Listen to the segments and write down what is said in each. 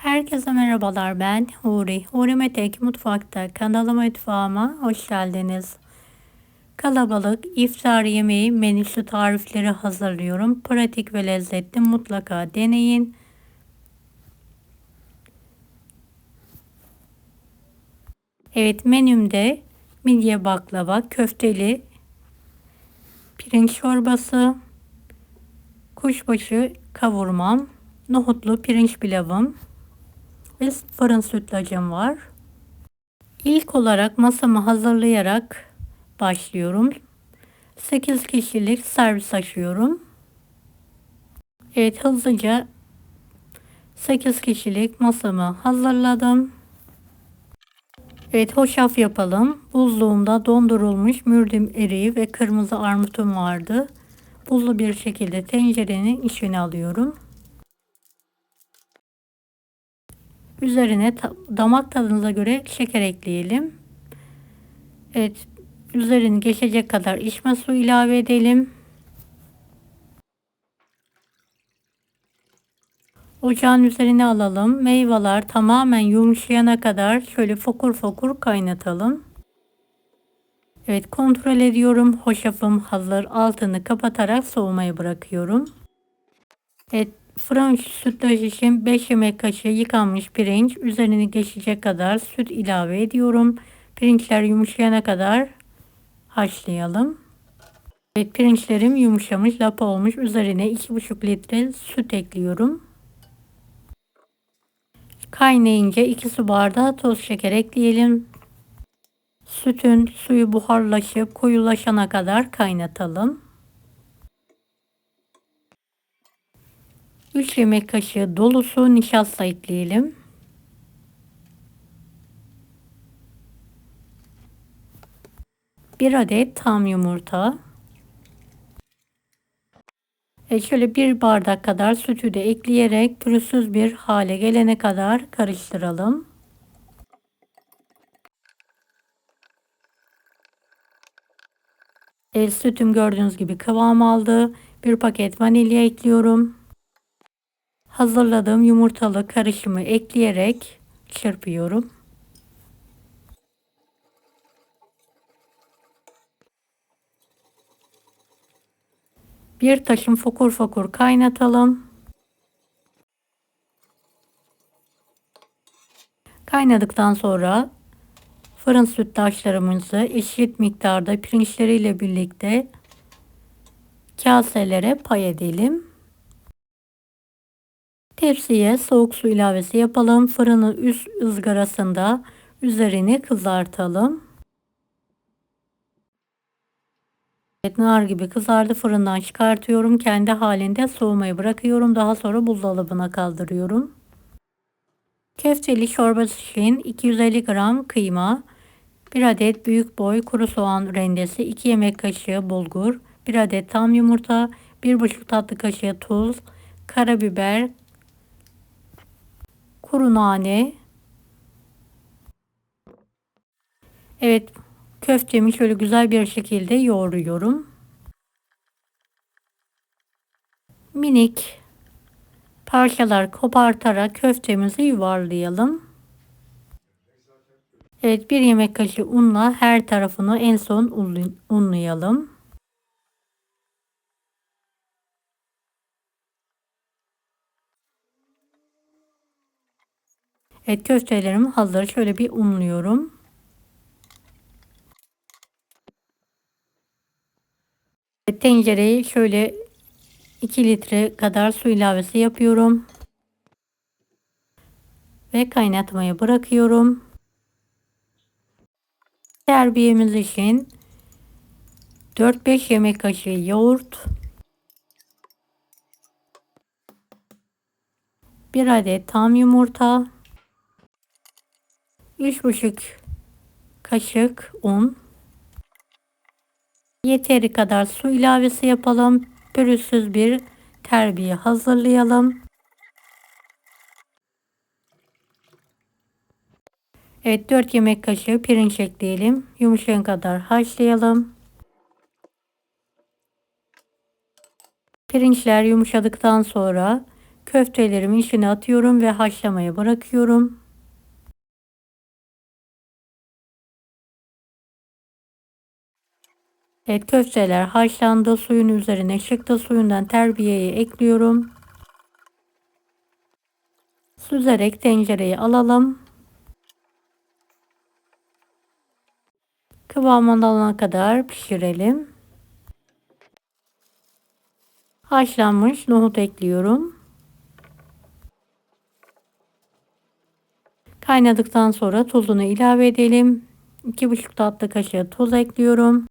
Herkese merhabalar, ben Huri. Huri Metek Mutfak'ta kanalıma mutfağıma hoş geldiniz. Kalabalık iftar yemeği menüsü tarifleri hazırlıyorum. Pratik ve lezzetli, mutlaka deneyin. Evet, menümde midye baklava, köfteli pirinç çorbası, kuşbaşı kavurmam, nohutlu pirinç pilavım ve fırın sütlacım var. İlk olarak masamı hazırlayarak başlıyorum. 8 kişilik servis açıyorum. Evet, hızlıca 8 kişilik masamı hazırladım. Evet, hoşaf yapalım. Buzluğumda dondurulmuş mürdüm eriği ve kırmızı armutum vardı. Buzlu bir şekilde tencerenin içine alıyorum. Üzerine damak tadınıza göre şeker ekleyelim. Evet, üzerini geçecek kadar içme su ilave edelim. Ocağın üzerine alalım. Meyveler tamamen yumuşayana kadar şöyle fokur fokur kaynatalım. Evet, kontrol ediyorum. Hoşafım hazır. Altını kapatarak soğumaya bırakıyorum. Evet, fırın sütlaç için 5 yemek kaşığı yıkanmış pirinç. Üzerine geçecek kadar süt ilave ediyorum. Pirinçler yumuşayana kadar haşlayalım. Evet, pirinçlerim yumuşamış, lapa olmuş. Üzerine 2,5 litre süt ekliyorum. Kaynayınca 2 su bardağı toz şeker ekleyelim. Sütün suyu buharlaşıp koyulaşana kadar kaynatalım. 3 yemek kaşığı dolusu nişasta ekleyelim. Bir adet tam yumurta. Şöyle bir bardak kadar sütü de ekleyerek pürüzsüz bir hale gelene kadar karıştıralım. Sütüm gördüğünüz gibi kıvam aldı. Bir paket vanilya ekliyorum. Hazırladığım yumurtalı karışımı ekleyerek çırpıyorum. Bir taşım fokur fokur kaynatalım. Kaynadıktan sonra fırın sütlaçlarımızı eşit miktarda pirinçleriyle birlikte kaselere pay edelim. Tepsiye soğuk su ilavesi yapalım. Fırının üst ızgarasında üzerini kızartalım. Evet, nar gibi kızardı. Fırından çıkartıyorum. Kendi halinde soğumaya bırakıyorum. Daha sonra buzdolabına kaldırıyorum. Köfteli çorba için 250 gram kıyma, 1 adet büyük boy kuru soğan rendesi, 2 yemek kaşığı bulgur, 1 adet tam yumurta, 1,5 tatlı kaşığı tuz, karabiber, kuru nane. Evet, köftemi şöyle güzel bir şekilde yoğuruyorum. Minik parçalar kopartarak köftemizi yuvarlayalım. Evet, 1 yemek kaşığı unla her tarafını en son unlayalım. Evet, köftelerim hazır. Şöyle bir unluyorum. Tencereyi şöyle 2 litre kadar su ilavesi yapıyorum ve kaynatmaya bırakıyorum. Terbiyemiz için 4-5 yemek kaşığı yoğurt, 1 adet tam yumurta, 3,5 kaşık un, yeteri kadar su ilavesi yapalım. Pürüzsüz bir terbiye hazırlayalım. Evet, 4 yemek kaşığı pirinç ekleyelim. Yumuşayana kadar haşlayalım. Pirinçler yumuşadıktan sonra Köftelerimi içine atıyorum ve haşlamaya bırakıyorum. Evet, köfteler haşlandı. Suyun üzerine çıktı. Suyundan terbiyeyi ekliyorum. Süzerek tencereye alalım. Kıvamını alana kadar pişirelim. Haşlanmış nohut ekliyorum. Kaynadıktan sonra tuzunu ilave edelim. 2,5 tatlı kaşığı tuz ekliyorum.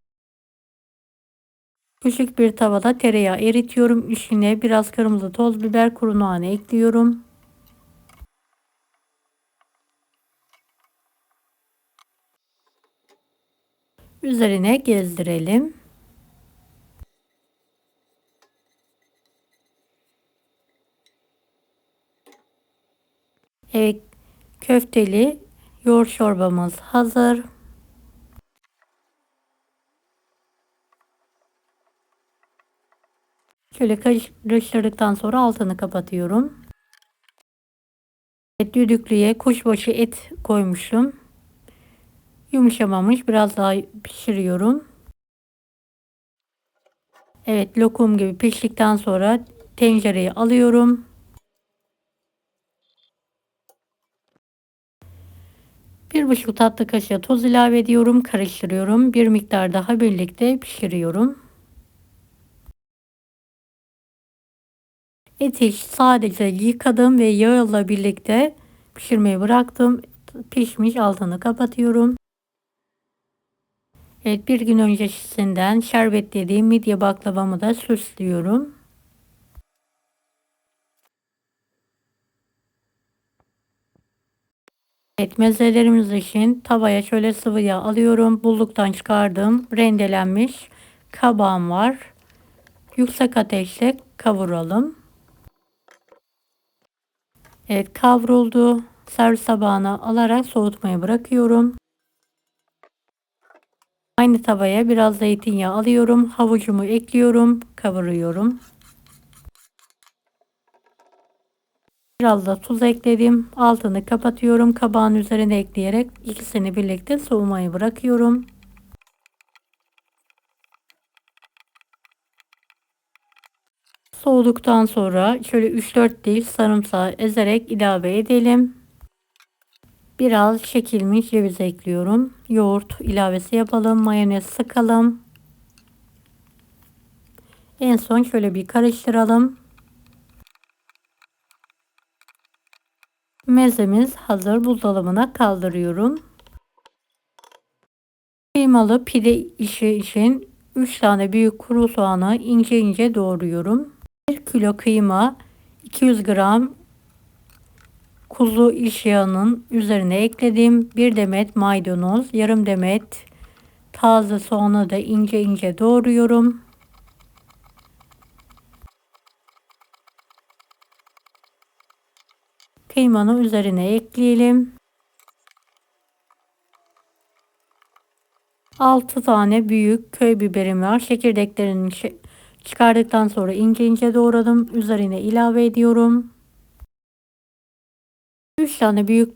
Küçük bir tavada tereyağı eritiyorum. İçine biraz kırmızı toz biber, kuru nane ekliyorum. Üzerine gezdirelim. Evet, köfteli yoğurt çorbamız hazır. Şöyle karıştırdıktan sonra altını kapatıyorum. Evet, düdüklüye kuşbaşı et koymuşum. Yumuşamamış, biraz daha pişiriyorum. Evet, lokum gibi piştikten sonra tencereye alıyorum. Bir buçuk tatlı kaşığı tuz ilave ediyorum. Karıştırıyorum. Bir miktar daha birlikte pişiriyorum. Eti sadece yıkadım ve yağla birlikte pişirmeyi bıraktım. Pişmiş, altını kapatıyorum. Evet, bir gün öncesinden şerbetlediğim midye baklavamı da süslüyorum. Evet, mezelerimiz için tavaya şöyle sıvı yağ alıyorum. Buzluktan çıkardım. Rendelenmiş kabağım var. Yüksek ateşte kavuralım. Evet, kavruldu. Servis tabağına alarak soğutmaya bırakıyorum. Aynı tavaya biraz zeytinyağı alıyorum. Havucumu ekliyorum. Kavuruyorum. Biraz da tuz ekledim. Altını kapatıyorum. Kabağın üzerine ekleyerek ikisini birlikte soğumaya bırakıyorum. Soğuduktan sonra şöyle 3-4 diş sarımsağı ezerek ilave edelim. Biraz çekilmiş ceviz ekliyorum. Yoğurt ilavesi yapalım. Mayonez sıkalım. En son şöyle bir karıştıralım. Mezemiz hazır. Buzdolabına kaldırıyorum. Kıymalı pide işi için 3 tane büyük kuru soğanı ince ince doğruyorum. 1 kilo kıyma, 200 gram kuzu iş yağının üzerine ekledim. 1 demet maydanoz, yarım demet taze soğanı da ince ince doğruyorum. Kıymanın üzerine ekleyelim. 6 tane büyük köy biberim var. Çekirdeklerini çıkardıktan sonra ince ince doğradım. Üzerine ilave ediyorum. 3 tane büyük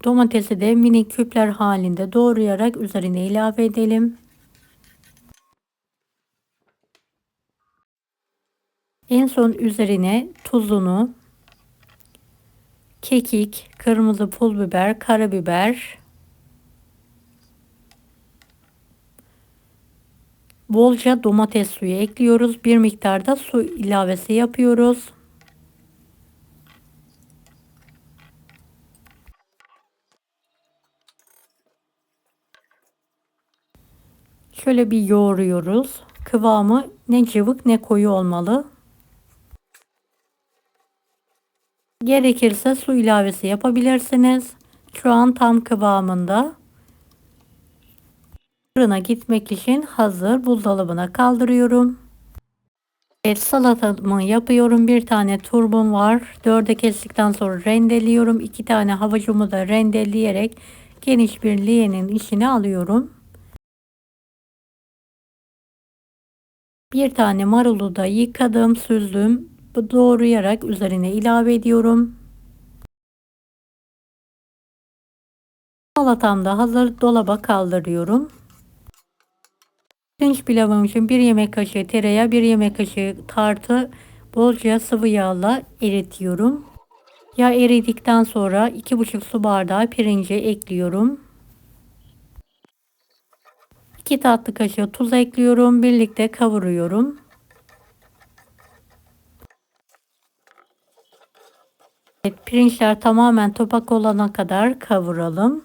domatesi de minik küpler halinde doğrayarak üzerine ilave edelim. En son üzerine tuzunu, kekik, kırmızı pul biber, karabiber, bolca domates suyu ekliyoruz. Bir miktar da su ilavesi yapıyoruz. Şöyle bir yoğuruyoruz. Kıvamı ne cıvık ne koyu olmalı. Gerekirse su ilavesi yapabilirsiniz. Şu an tam kıvamında. Fırına gitmek için hazır. Buzdolabına kaldırıyorum. Evet, salatamı yapıyorum. Bir tane turbum var. Dörde kestikten sonra rendeliyorum. 2 tane havucumu da rendeleyerek geniş bir leğenin içine alıyorum. Bir tane marulu da yıkadım, süzdüm. doğrayarak üzerine ilave ediyorum. Salatam da hazır, dolaba kaldırıyorum. Pirinç pilavım için 1 yemek kaşığı tereyağı, 1 yemek kaşığı tartı bolca sıvı yağla eritiyorum. Yağ eridikten sonra 2,5 su bardağı pirinci ekliyorum. 2 tatlı kaşığı tuz ekliyorum. Birlikte kavuruyorum. Evet, pirinçler tamamen topak olana kadar kavuralım.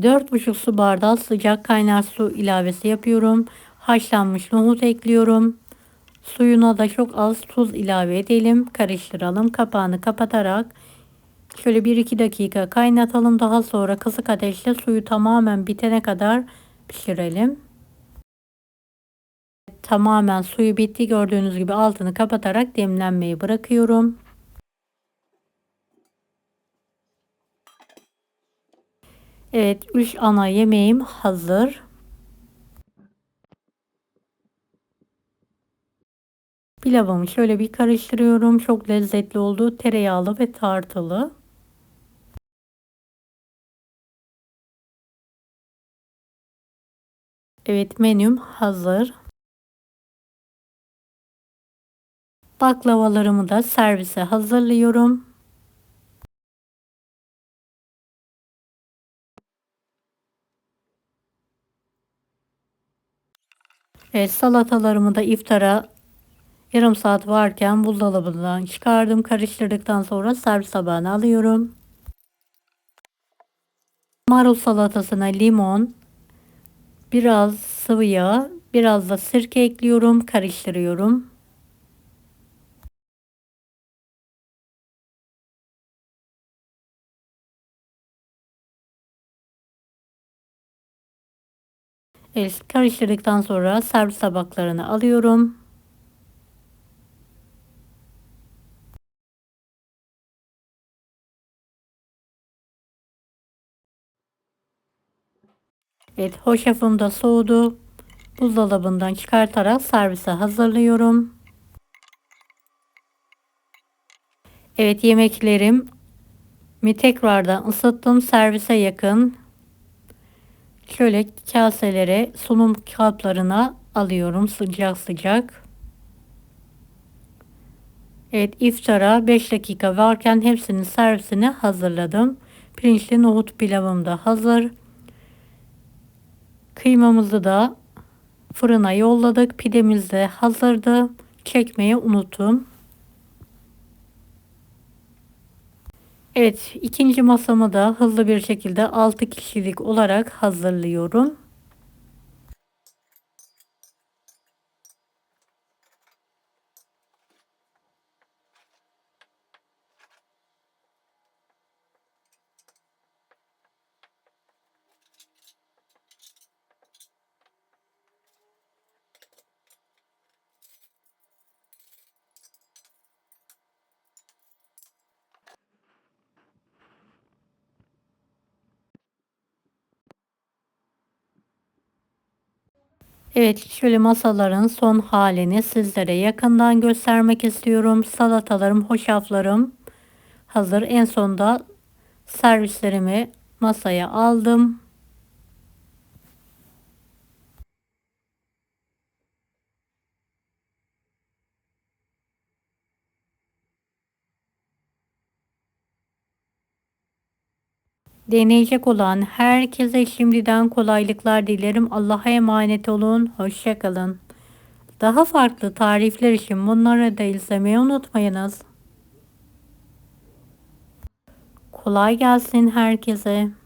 4,5 su bardağı sıcak kaynar su ilavesi yapıyorum. Haşlanmış nohut ekliyorum. Suyuna da çok az tuz ilave edelim. Karıştıralım. Kapağını kapatarak şöyle 1-2 dakika kaynatalım. Daha sonra kısık ateşte suyu tamamen bitene kadar pişirelim. Tamamen suyu bitti. Gördüğünüz gibi altını kapatarak demlenmeyi bırakıyorum. Evet, 3 ana yemeğim hazır. Pilavımı şöyle bir karıştırıyorum. Çok lezzetli oldu. Tereyağlı ve tartılı. Evet, menüm hazır. Baklavalarımı da servise hazırlıyorum. Evet, salatalarımı da iftara yarım saat varken buzdolabından çıkardım. Karıştırdıktan sonra servis tabağına alıyorum. Marul salatasına limon, biraz sıvı yağ, biraz da sirke ekliyorum. Karıştırıyorum. Evet, karıştırdıktan sonra servis tabaklarına alıyorum. Evet, hoşafım da soğudu. Buzdolabından çıkartarak servise hazırlıyorum. Evet, yemeklerimi tekrardan ısıttım. Servise yakın. Şöyle kaselere, sunum kaplarına alıyorum sıcak sıcak. Evet, iftara 5 dakika varken hepsinin servisini hazırladım. Pirinçli nohut pilavım da hazır. Kıymamızı da fırına yolladık. Pidemiz de hazırdı. Çekmeyi unuttum. Evet, ikinci masamı da hızlı bir şekilde 6 kişilik olarak hazırlıyorum. Evet, şöyle masaların son halini sizlere yakından göstermek istiyorum. Salatalarım, hoşaflarım hazır. En sonda servislerimi masaya aldım. Deneyecek olan herkese şimdiden kolaylıklar dilerim. Allah'a emanet olun. Hoşça kalın. Daha farklı tarifler için bunları da izlemeyi unutmayınız. Kolay gelsin herkese.